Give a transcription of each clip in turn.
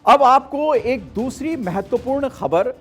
अब आपको एक दूसरी महत्वपूर्ण खबर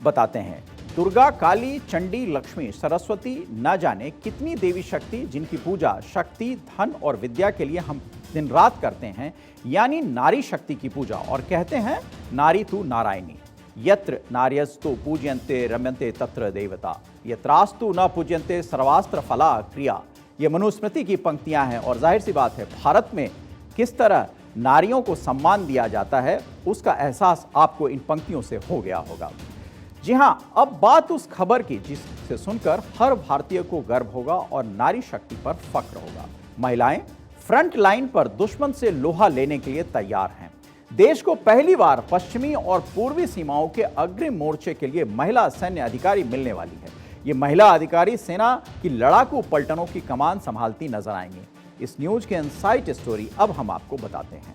बताते हैं। दुर्गा, काली, चंडी, लक्ष्मी, सरस्वती, न जाने कितनी देवी शक्ति जिनकी पूजा शक्ति, धन और विद्या के लिए हम दिन रात करते हैं, यानी नारी शक्ति की पूजा। और कहते हैं नारी तु नारायणी, यत्र नार्यस्तु पूज्यन्ते रम्यन्ते तत्र देवता, यत्रास्तु न पूज्यन्ते सर्वास्त्र फला क्रिया। ये मनुस्मृति की पंक्तियां हैं और जाहिर सी बात है भारत में किस तरह नारियों को सम्मान दिया जाता है उसका एहसास आपको इन पंक्तियों से हो गया होगा। जी हां, अब बात उस खबर की जिसे सुनकर हर भारतीय को गर्व होगा और नारी शक्ति पर फख्र होगा। महिलाएं फ्रंट लाइन पर दुश्मन से लोहा लेने के लिए तैयार हैं। देश को पहली बार पश्चिमी और पूर्वी सीमाओं के अग्रिम मोर्चे के लिए महिला सैन्य अधिकारी मिलने वाली है। ये महिला अधिकारी सेना की लड़ाकू पलटनों की कमान संभालती नजर आएंगी। इस न्यूज के इनसाइट स्टोरी अब हम आपको बताते हैं।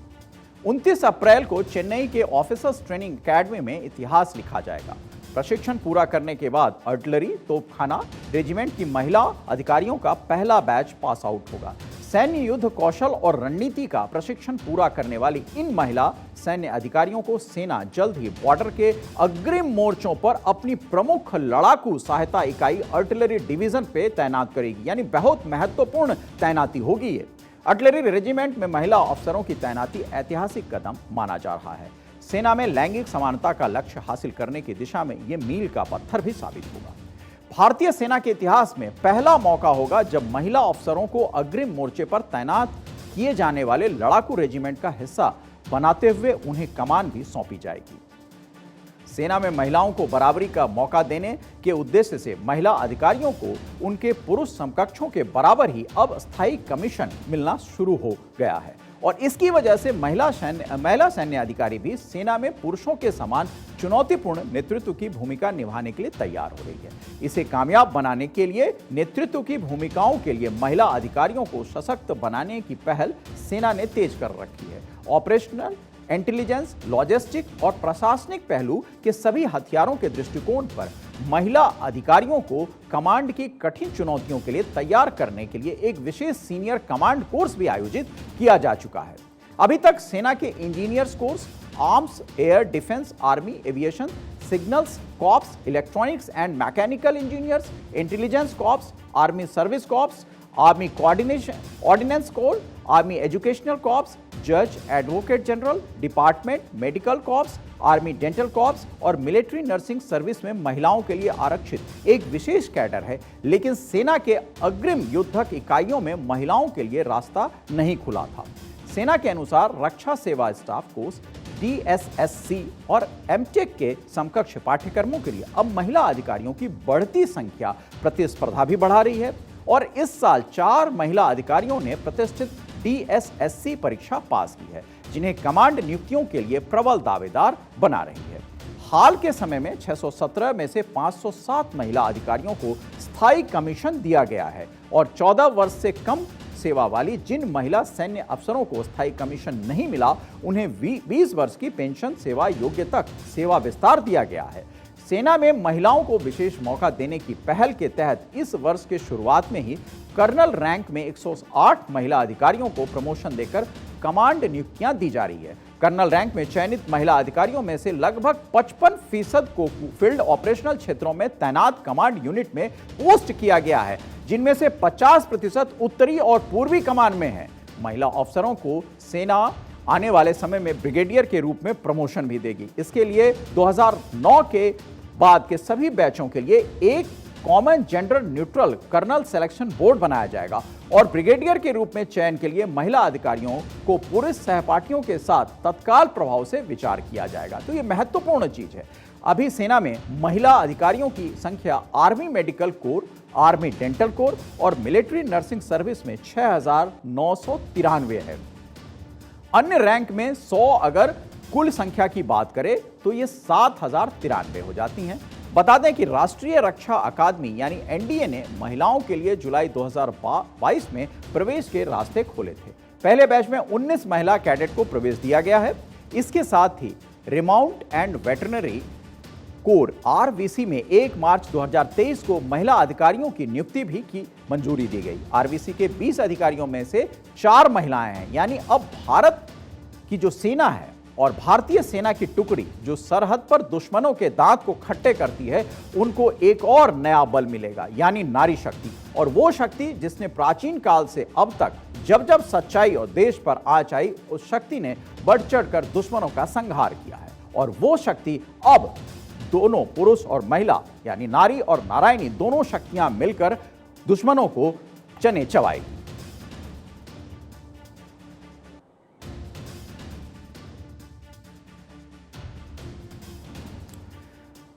29 अप्रैल को चेन्नई के ऑफिसर्स ट्रेनिंग एकेडमी में इतिहास लिखा जाएगा। प्रशिक्षण पूरा करने के बाद आर्टिलरी तोपखाना रेजिमेंट की महिला अधिकारियों का पहला बैच पास आउट होगा। सैन्य युद्ध कौशल और रणनीति का प्रशिक्षण पूरा करने वाली इन महिला सैन्य अधिकारियों को सेना जल्द ही बॉर्डर के अग्रिम मोर्चों पर अपनी प्रमुख लड़ाकू सहायता इकाई आर्टिलरी डिवीजन पे तैनात करेगी, यानी बहुत महत्वपूर्ण तैनाती होगी। ये आर्टिलरी रेजिमेंट में महिला अफसरों की तैनाती ऐतिहासिक कदम माना जा रहा है। सेना में लैंगिक समानता का लक्ष्य हासिल करने की दिशा में यह मील का पत्थर भी साबित होगा। भारतीय सेना के इतिहास में पहला मौका होगा जब महिला अफसरों को अग्रिम मोर्चे पर तैनात किए जाने वाले लड़ाकू रेजिमेंट का हिस्सा बनाते हुए उन्हें कमान भी सौंपी जाएगी। सेना में महिलाओं को बराबरी का मौका देने के उद्देश्य से महिला अधिकारियों को उनके पुरुष समकक्षों के बराबर ही अब स्थायी कमीशन मिलना शुरू हो गया है और इसकी वजह से महिला सैन्य अधिकारी भी सेना में पुरुषों के समान चुनौतीपूर्ण नेतृत्व की भूमिका निभाने के लिए तैयार हो रही है। इसे कामयाब बनाने के लिए नेतृत्व की भूमिकाओं के लिए महिला अधिकारियों को सशक्त बनाने की पहल सेना ने तेज कर रखी है। ऑपरेशनल, इंटेलिजेंस, लॉजिस्टिक और प्रशासनिक पहलू के सभी हथियारों के दृष्टिकोण पर महिला अधिकारियों को कमांड की कठिन चुनौतियों के लिए तैयार करने के लिए एक विशेष सीनियर कमांड कोर्स भी आयोजित किया जा चुका है। अभी तक सेना के engineers corps, arms, air defence, army, aviation, signals corps, electronics and mechanical engineers, intelligence corps, army service corps, army coordination ordnance corps, army educational corps, जज, advocate general, department, medical corps, army dental corps और military nursing service में महिलाओं के लिए आरक्षित एक विशेष cadre है। लेकिन सेना के अग्रिम युद्धक इकाइयों में महिलाओं के लिए रास्ता नहीं खुला था। सेना के अनुसार रक्षा सेवा स्टाफ कोर्स, DSSC और एमटेक के समकक्ष पाठ्यक्रमों के लिए अब महिला अधिकारियों की बढ़ती संख्या प्रतिस्पर्धा भी बढ़ा रही है और इस साल 4 महिला अधिकारियों ने प्रतिष्ठित DSSC परीक्षा पास की है, जिन्हें कमांड नियुक्तियों के लिए प्रबल दावेदार बना रही है। हाल के समय में 617 में से 507 महिला अधिकारियों को स्थायी कमीशन दिया गया है और 14 वर्ष से कम सेवा वाली जिन महिला सैन्य अफसरों को स्थायी कमीशन नहीं मिला उन्हें 20 वर्ष की पेंशन सेवा योग्य तक सेवा विस्तार दिया गया है। सेना में महिलाओं को विशेष मौका देने की पहल के तहत इस वर्ष के शुरुआत में ही कर्नल रैंक में 108 महिला अधिकारियों को प्रमोशन देकर कमांड नियुक्तियां दी जा रही है। कर्नल रैंक में चयनित महिला अधिकारियों में से लगभग 55% को फील्ड ऑपरेशनल क्षेत्रों में तैनात कमांड यूनिट में पोस्ट किया गया है, जिनमें से 50% उत्तरी और पूर्वी कमान में है। महिला अफसरों को सेना आने वाले समय में ब्रिगेडियर के रूप में प्रमोशन भी देगी। इसके लिए 2009 के बाद के सभी बैचों के लिए एक common gender neutral colonel selection board बनाया जाएगा और ब्रिगेडियर के रूप में चयन के लिए महिला अधिकारियों को पुरुष सहपाठियों के साथ तत्काल प्रभाव से विचार किया जाएगा। तो ये महत्वपूर्ण चीज है। अभी सेना में महिला अधिकारियों की संख्या army medical corps, army dental core और मिलिट्री नर्सिंग सर्विस में 6993 है। अन्य रैंक में 100 अगर कुल संख्या की बात करें तो ये 7093 हो जाती हैं। बता दें कि राष्ट्रीय रक्षा अकादमी यानी एनडीए ने महिलाओं के लिए जुलाई 2022 में प्रवेश के रास्ते खोले थे। पहले बैच में 19 महिला कैडेट को प्रवेश दिया गया है। इसके साथ ही remount and veterinary corps RVC में 1 मार्च 2023 को महिला अधिकारियों की नियुक्ति भी की मंजूरी दी गई। आरवीसी के 20 अधिकारियों में से 4 महिलाएं हैं, यानी अब भारत की जो सेना है और भारतीय सेना की टुकड़ी जो सरहद पर दुश्मनों के दांत को खट्टे करती है, उनको एक और नया बल मिलेगा, यानी नारी शक्ति। और वो शक्ति जिसने प्राचीन काल से अब तक जब जब सच्चाई और देश पर आँच आई, उस शक्ति ने बढ़ चढ़कर दुश्मनों का संहार किया है। और वो शक्ति अब दोनों पुरुष और महिला यानी नारी और नारायणी दोनों शक्तियां मिलकर दुश्मनों को चने चबाएगी।